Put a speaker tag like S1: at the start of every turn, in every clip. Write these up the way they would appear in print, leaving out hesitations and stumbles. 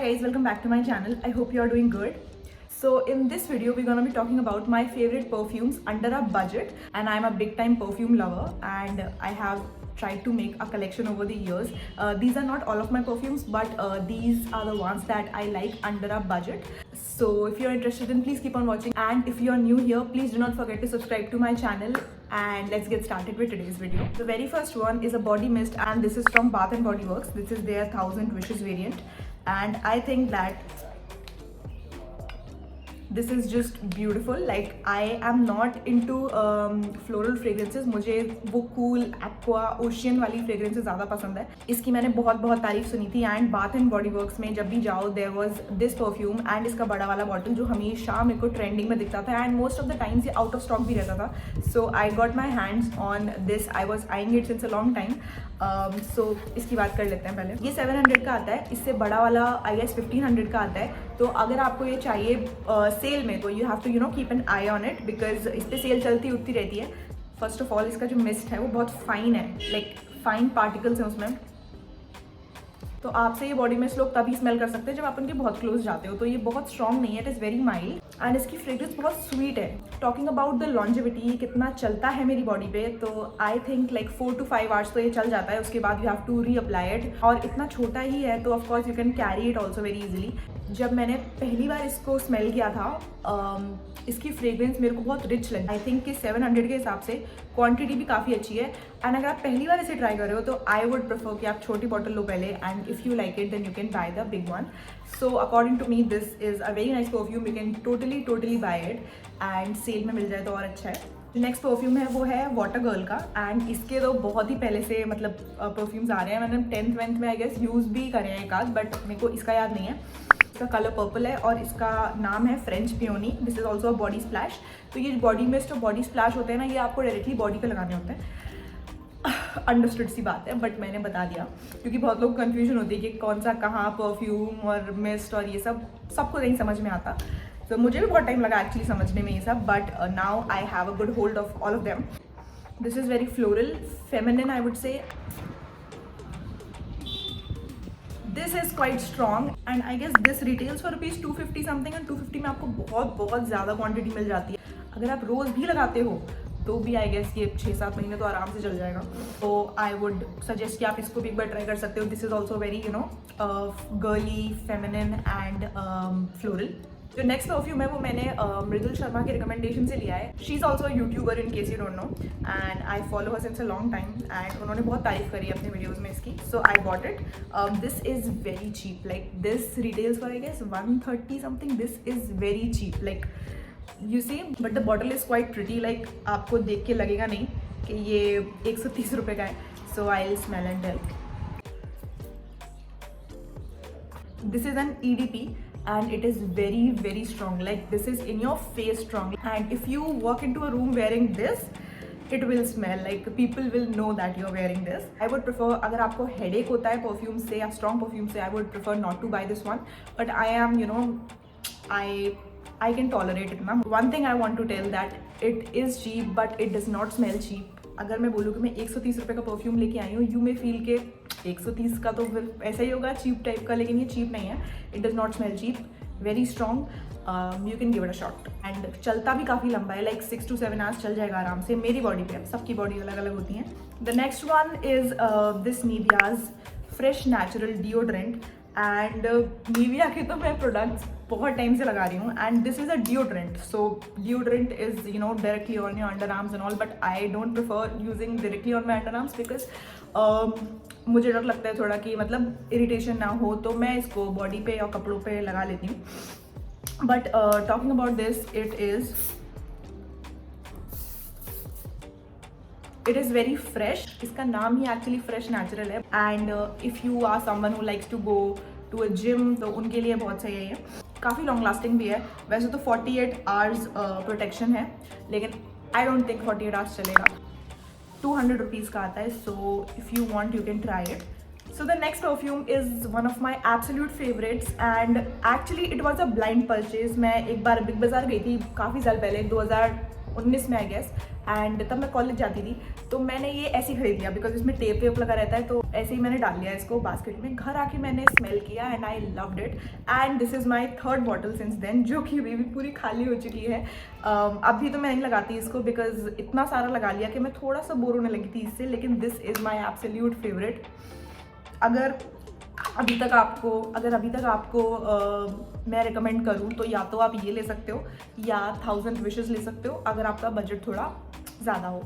S1: guys, welcome back to my channel. I hope you are doing good. So in this video we're gonna be talking about my favorite perfumes under a budget, and I'm a big time perfume lover and I have tried to make a collection over the years. These are not all of my perfumes, but these are the ones that I like under a budget. So if you're interested, then please keep on watching, and if you're new here, please do not forget to subscribe to my channel. And let's get started with today's video. The very first one is a body mist, and this is from Bath and Body Works. This is their 1000 Wishes variant, and I think that this is just beautiful. Like, I am not into floral fragrances. मुझे वो cool aqua ocean वाली fragrances ज़्यादा पसंद है. इसकी मैंने बहुत तारीफ सुनी थी, and Bath and Body Works में जब भी जाओ there was this perfume and इसका बड़ा वाला bottle जो हमेशा मेरे को trending में दिखता था, and most of the times ये out of stock भी रहता था. So I got my hands on this. I was eyeing it since a long time. So इसकी बात कर लेते हैं पहले. ये 700 का आता है, इससे बड़ा वाला I guess 1500 का आता है. तो अगर आपको ये चाहिए सेल में, तो you have to keep an eye on it, because इस पर सेल चलती उतनी रहती है. फर्स्ट ऑफ ऑल इसका जो मिस्ट है वो बहुत फाइन है, लाइक फाइन पार्टिकल्स हैं उसमें. तो आपसे ये बॉडी मिस्ट लोग तभी स्मेल कर सकते हैं जब आप उनके बहुत क्लोज जाते हो. तो ये बहुत स्ट्रॉन्ग नहीं है, it is very mild, and इसकी फ्रेग्रेंस बहुत स्वीट है. टॉकिंग अबाउट द लॉन्जेविटी, कितना चलता है मेरी बॉडी पे, तो I think like 4 to 5 hours तो ये चल जाता है. उसके बाद you have to reapply it, और इतना छोटा ही है तो of course you can carry it also very easily. जब मैंने पहली बार इसको स्मेल किया था, इसकी फ्रेग्रेंस मेरे को बहुत रिच लगी. आई थिंक कि 700 के हिसाब से क्वांटिटी भी काफ़ी अच्छी है. एंड अगर आप पहली बार इसे ट्राई कर रहे हो तो आई वुड प्रेफर कि आप छोटी बॉटल लो पहले, and if you like it then you can buy the big one. So according to me this is a very nice perfume. You can totally buy it, and sale में मिल जाए तो और अच्छा है. जो नेक्स्ट परफ्यूम है वो है वाटर गर्ल का, एंड इसके तो बहुत ही पहले से मतलब परफ्यूम्स आ रहे हैं. मैंने 10th में आई गेस यूज़ भी करे हैं एक आध, बट मेरे को इसका याद नहीं है. इसका कलर पर्पल है और इसका नाम है French peony. This is also a body splash. तो ये बॉडी मिस्ट और बॉडी स्प्लैश होते हैं ना, ये आपको डायरेक्टली बॉडी पे लगाने होते हैं. अंडरस्टूड सी बात है, बट मैंने बता दिया क्योंकि बहुत लोग कंफ्यूजन होती है कि कौन सा कहाँ परफ्यूम और मिस्ट और ये सब सबको नहीं समझ में आता. तो मुझे भी बहुत टाइम लगा एक्चुअली समझने में ये सब, but now I have a good hold of all of them. This is very floral, feminine I would say. This is quite strong, and I guess this retails for rupees 250 something, and 250 में आपको बहुत ज़्यादा quantity मिल जाती है. अगर आप रोज़ भी लगाते हो तो भी आई गेस ये 6-7 महीने तो आराम से चल जाएगा. तो आई वुड सजेस्ट कि आप इसको भी एक बार ट्राई कर सकते हो. This is also very girly, feminine and floral. जो नेक्स्ट परफ्यूम है वो मैंने मृदुल शर्मा के रिकमेंडेशन से लिया है. She is also YouTuber in case you don't know, and I follow her since a long time, and उन्होंने बहुत तारीफ करी अपने वीडियोज़ में इसकी. So I bought it. This is very cheap. Like this retails for I guess 130 something. This is very cheap, like you see, but the bottle is quite pretty. Like आपको देख के लगेगा नहीं कि ये 130 रुपये का है. So I will smell and tell. This is an EDP, and it is very strong. Like, this is in your face strong, and if you walk into a room wearing this, it will smell like people will know that you're wearing this. I would prefer, अगर आपको headache होता है perfume से या strong perfume से, I would prefer not to buy this one, but I am, I can tolerate it ना. One thing I want to tell that it is cheap, but it does not smell cheap. अगर मैं बोलूँ कि मैं 130 रुपये का perfume लेके आई हूँ, यू मे फील के 130 का तो फिर ऐसा ही होगा चीप टाइप का, लेकिन ये चीप नहीं है. It does not smell cheap, very strong. You can give it a shot, and चलता भी काफ़ी लंबा है, लाइक 6 to 7 आवर्स चल जाएगा आराम से. मेरी बॉडी पे, सबकी बॉडी अलग अलग होती है. The next one is this Nivea's fresh natural deodorant, and Nivea के तो मैं प्रोडक्ट्स बहुत टाइम से लगा रही हूँ, and this is a deodorant. So deodorant is directly on your under arms and all, but I don't prefer using directly on my under arms, because मुझे डर लगता है थोड़ा कि मतलब इरिटेशन ना हो, तो मैं इसको बॉडी पे या कपड़ों पे लगा लेती हूँ. But talking about this, it is very fresh. इसका नाम ही एक्चुअली फ्रेश नेचुरल है, and if you are someone who likes to go to a gym, तो उनके लिए बहुत सही है ये. काफ़ी लॉन्ग लास्टिंग भी है. वैसे तो 48 आवर्स प्रोटेक्शन है, लेकिन आई डोंट थिंक 48 आवर्स चलेगा. 200 रुपीज़ का आता है. So if you want you can try it. So the next perfume is one of my absolute favorites, and actually it was a blind purchase. मैं एक बार big बाज़ार गई थी काफ़ी साल पहले, 2019 में आई गेस, एंड तब मैं कॉलेज जाती थी, तो मैंने ये ऐसे ही खरीद लिया बिकॉज इसमें टेप वेप लगा रहता है, तो ऐसे ही मैंने डाल लिया इसको बास्केट में। घर आके मैंने स्मेल किया and I loved it, and this is my 3rd bottle since then, जो कि अभी भी पूरी खाली हो चुकी है। अभी तो मैं नहीं लगाती इसको बिकॉज इतना सारा लगा लिया कि मैं थोड़ा सा बोर होने लगी थी इससे, लेकिन this is my absolute favourite. अगर अभी तक आपको मैं रिकमेंड करूँ तो या तो आप ये ले सकते हो या 1000 विशेस ले सकते हो, अगर आपका बजट थोड़ा ज़्यादा हो।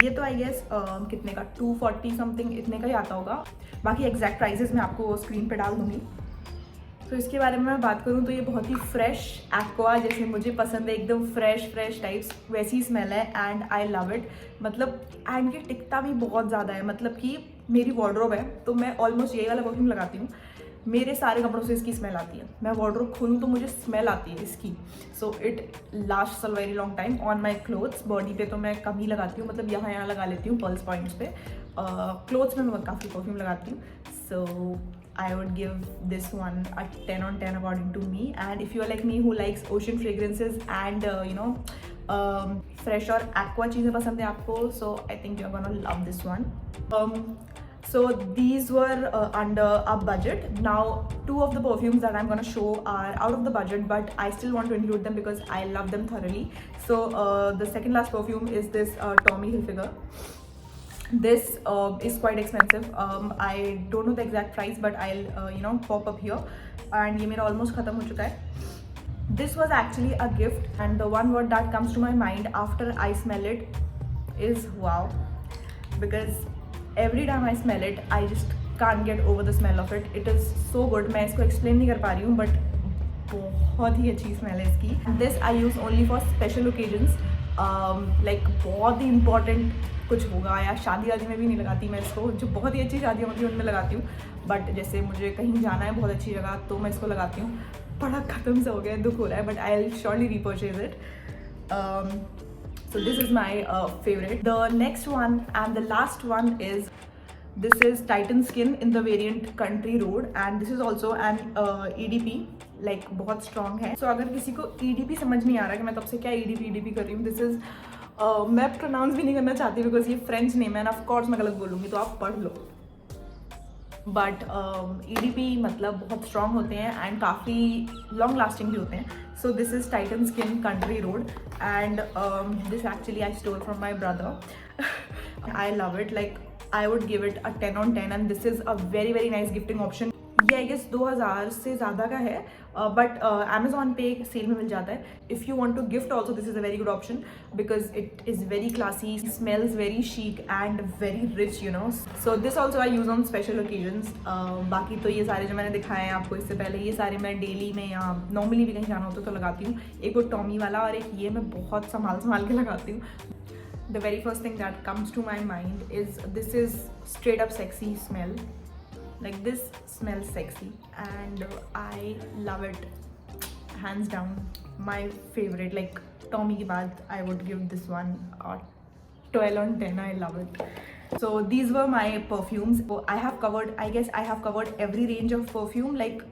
S1: ये तो आई गेस कितने का 240 समथिंग इतने का ही आता होगा। बाकी एग्जैक्ट प्राइसेस मैं आपको स्क्रीन पे डाल दूँगी। तो इसके बारे में मैं बात करूँ तो ये बहुत ही फ्रेश एक्वा जैसे मुझे पसंद है, एकदम फ्रेश टाइप्स वैसी स्मेल है एंड आई लव इट। मतलब एंड ये टिकता भी बहुत ज़्यादा है, मतलब कि मेरी वार्डरोब है तो मैं ऑलमोस्ट यही वाला परफ्यूम लगाती हूँ, मेरे सारे कपड़ों से इसकी स्मेल आती है। मैं वार्डरोब खोलूँ तो मुझे स्मेल आती है इसकी। So it lasts a very long time on my clothes. Body पे तो मैं कम ही लगाती हूँ, मतलब यहाँ लगा लेती हूँ पल्स पॉइंट्स पे। क्लोथ्स में मैं काफ़ी परफ्यूम लगाती हूँ। सो I would give this one a 10 on 10 according to me. And if you are like me who likes ocean fragrances and fresh और aqua चीज़ें पसंद है आपको, so I think you're gonna love this one. So these were under a budget. Now 2 of the perfumes that I'm gonna show are out of the budget, but I still want to include them because I love them thoroughly. So the second last perfume is this Tommy Hilfiger. This is quite expensive. I don't know the exact price, but I'll pop up here. And ये मेरा almost खत्म हो चुका है. This was actually a gift, and the one word that comes to my mind after I smell it is wow. Because every time I smell it, I just can't get over the smell of it. It is so good. मैं इसको explain नहीं कर पा रही हूँ, but बहुत ही अच्छी smell है इसकी. This I use only for special occasions. Like बहुत ही important कुछ होगा या शादी वादी में भी नहीं लगाती मैं इसको, जो बहुत ही अच्छी शादियाँ होती हैं उनमें लगाती हूँ, बट जैसे मुझे कहीं जाना है बहुत अच्छी जगह तो मैं इसको लगाती हूँ। बड़ा ख़त्म सा हो गया है, दुख हो रहा है, but I will surely repurchase it. So this is my favourite. The next one and the last one is this is Titan Skin in the variant Country Road, and this is also an EDP, like बहुत strong है। so अगर किसी को EDP समझ नहीं आ रहा कि मैं तब से क्या EDP कर रही हूँ, this is मैं प्रोनाउंस भी नहीं करना चाहती बिकॉज ये फ्रेंच नेम है, ऑफ कोर्स मैं गलत बोलूँगी तो आप पढ़ लो। बट EDP मतलब बहुत स्ट्रॉन्ग होते हैं एंड काफ़ी लॉन्ग लास्टिंग भी होते हैं। So this is Titan skin country road and this actually I store from my brother. I love it, like I would give it a 10 on 10 and this is a very nice gifting option. ये I guess 2000 से ज़्यादा का है, but Amazon पे cell में मिल जाता है। If you want to gift also this is a very good option because it is very classy, smells very chic and very rich, you know. So this also I use on special occasions. बाकी तो ये सारे जो मैंने दिखाए हैं आपको इससे पहले, ये सारे मैं डेली में या नॉर्मली भी कहीं जाना होता तो लगाती हूँ। एक वो टॉमी वाला और एक ये मैं बहुत संभाल के लगाती हूँ। The very first thing that comes to my mind is this is straight up sexy smell. Like this smells sexy and I love it, hands down my favorite. Like Tommy के बाद I would give this one a 12 on 10. I love it. So these were my perfumes. So I have covered, I guess I have covered every range of perfume. Like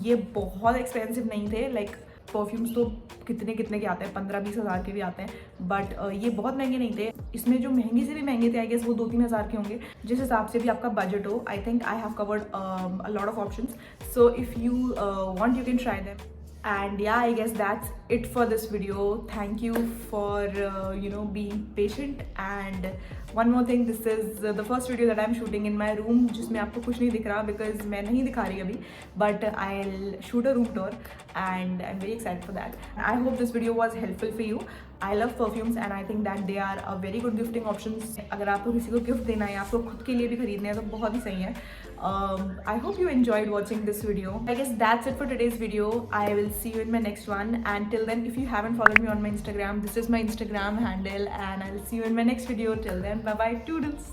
S1: ये बहुत expensive नहीं थे, like perfumes तो कितने के आते हैं, 15-20 हज़ार के भी आते हैं, बट ये बहुत महंगे नहीं थे। इसमें जो महंगे से भी महंगे थे आई गेस वो 2-3 हज़ार के होंगे, जिस हिसाब से भी आपका बजट हो। I think I have covered a lot of options, so if you want you can try them. And yeah, I guess that's it for this video. Thank you for being patient. And one more thing, this is the first video that I'm shooting in my room, जिसमें आपको कुछ नहीं दिख रहा because मैं नहीं दिखा रही अभी, but I'll shoot a room tour and I'm very excited for that. I hope this video was helpful for you. I love perfumes and I think that they are a very good gifting options. अगर आपको किसी को gift देना है या आपको खुद के लिए भी खरीदना है तो बहुत ही सही है। I hope you enjoyed watching this video. I guess that's it for today's video. I will see you in my next one, and till then, if you haven't followed me on my Instagram, this is my Instagram handle, and I'll see you in my next video. Till then, bye bye, toodles.